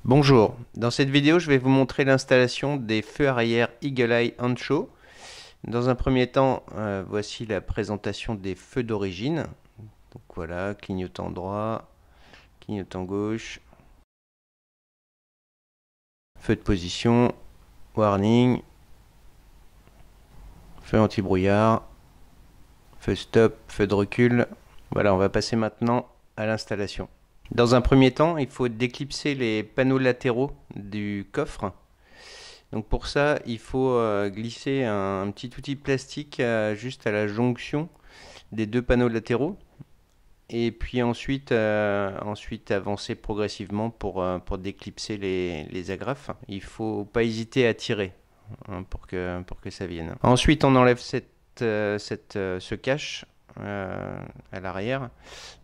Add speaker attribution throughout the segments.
Speaker 1: Bonjour, dans cette vidéo je vais vous montrer l'installation des feux arrière Eagle Eye Ancho. Dans un premier temps, voici la présentation des feux d'origine. Donc voilà, clignotant droit, clignotant gauche, feu de position, warning, feu anti-brouillard, feu stop, feu de recul. Voilà, on va passer maintenant à l'installation. Dans un premier temps, il faut déclipser les panneaux latéraux du coffre. Donc pour ça, il faut glisser un petit outil plastique juste à la jonction des deux panneaux latéraux. Et puis ensuite avancer progressivement pour déclipser les agrafes. Il ne faut pas hésiter à tirer pour que ça vienne. Ensuite, on enlève ce cache à l'arrière.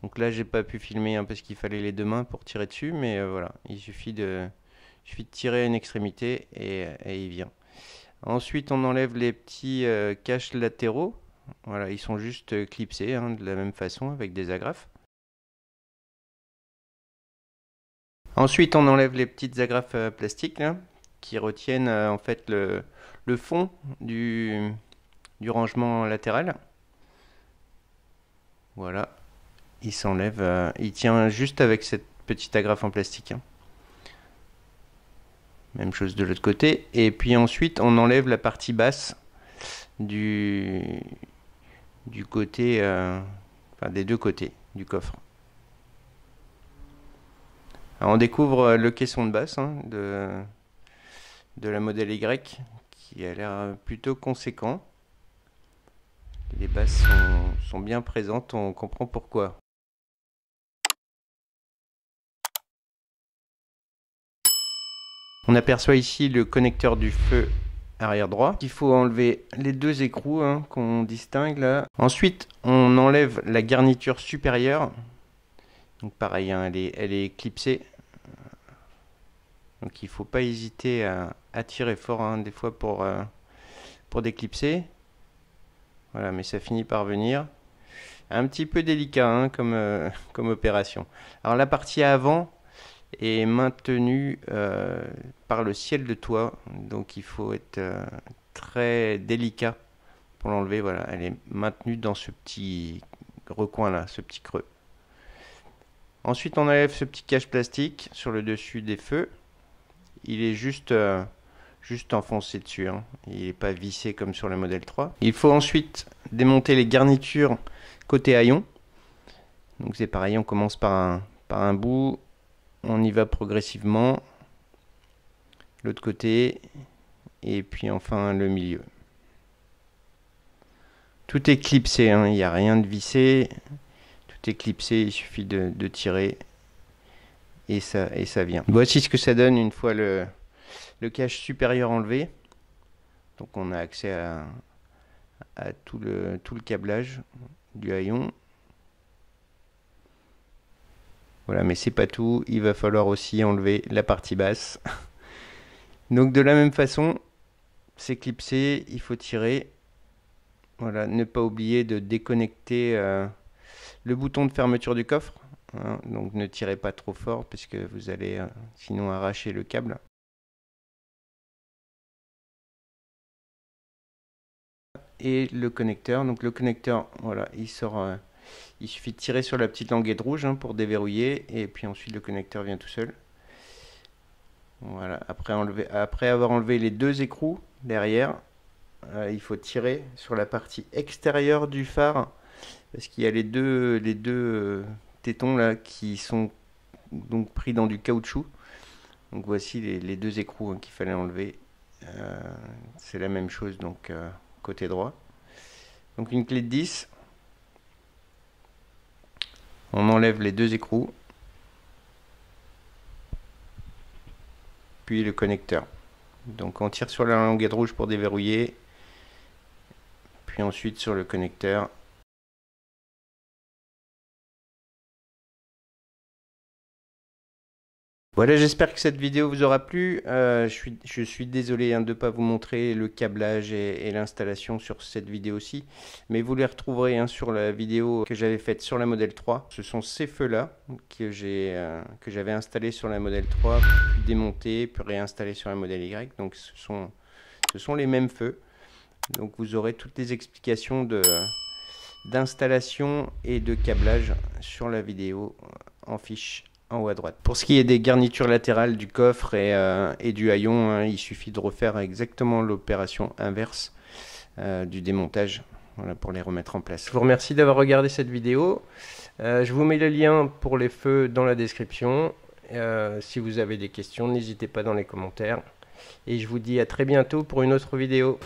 Speaker 1: Donc là, j'ai pas pu filmer parce qu'il fallait les deux mains pour tirer dessus, mais voilà, il suffit de tirer une extrémité et il vient. Ensuite, on enlève les petits caches latéraux. Voilà, ils sont juste clipsés de la même façon avec des agrafes. Ensuite, on enlève les petites agrafes plastiques là, qui retiennent en fait le fond du rangement latéral. Voilà, il s'enlève, il tient juste avec cette petite agrafe en plastique. Même chose de l'autre côté. Et puis ensuite, on enlève la partie basse du côté, enfin des deux côtés du coffre. Alors on découvre le caisson de basse de la modèle Y qui a l'air plutôt conséquent. Les basses sont bien présentes, on comprend pourquoi. On aperçoit ici le connecteur du feu arrière droit. Il faut enlever les deux écrous qu'on distingue là. Ensuite, on enlève la garniture supérieure. Donc pareil, elle est clipsée. Donc il ne faut pas hésiter à tirer fort des fois pour déclipser. Voilà, mais ça finit par venir. Un petit peu délicat comme opération. Alors la partie avant est maintenue par le ciel de toit. Donc il faut être très délicat pour l'enlever. Voilà, elle est maintenue dans ce petit recoin là, ce petit creux. Ensuite, on enlève ce petit cache plastique sur le dessus des feux. Il est juste enfoncé dessus. Il n'est pas vissé comme sur le modèle 3. Il faut ensuite démonter les garnitures côté haillon. Donc c'est pareil, on commence par un bout. On y va progressivement. L'autre côté. Et puis enfin le milieu. Tout est clipsé, il n'y a rien de vissé. Tout est clipsé, il suffit de tirer. Et ça vient. Voici ce que ça donne une fois le cache supérieur enlevé. Donc on a accès à tout le câblage du haillon. Voilà, mais c'est pas tout, il va falloir aussi enlever la partie basse. Donc de la même façon, c'est clipsé, il faut tirer. Voilà, ne pas oublier de déconnecter le bouton de fermeture du coffre. Donc ne tirez pas trop fort parce que vous allez sinon arracher le câble. Et le connecteur, donc le connecteur, voilà, il sort, il suffit de tirer sur la petite languette rouge pour déverrouiller et puis ensuite le connecteur vient tout seul. Voilà, après avoir enlevé les deux écrous derrière, il faut tirer sur la partie extérieure du phare parce qu'il y a les deux tétons là qui sont donc pris dans du caoutchouc. Donc voici les deux écrous qu'il fallait enlever. C'est la même chose donc côté droit. Donc une clé de 10. On enlève les deux écrous. Puis le connecteur. Donc on tire sur la languette rouge pour déverrouiller. Puis ensuite sur le connecteur. Voilà, j'espère que cette vidéo vous aura plu. Je suis désolé de ne pas vous montrer le câblage et l'installation sur cette vidéo-ci, mais vous les retrouverez sur la vidéo que j'avais faite sur la Model 3. Ce sont ces feux-là que j'avais installés sur la Model 3, puis démontés, puis réinstallés sur la Model Y. Donc ce sont les mêmes feux. Donc vous aurez toutes les explications d'installation et de câblage sur la vidéo en fiche en haut à droite. Pour ce qui est des garnitures latérales du coffre et du haillon, il suffit de refaire exactement l'opération inverse du démontage, voilà, pour les remettre en place. Je vous remercie d'avoir regardé cette vidéo. Je vous mets le lien pour les feux dans la description. Si vous avez des questions, n'hésitez pas dans les commentaires. Et je vous dis à très bientôt pour une autre vidéo.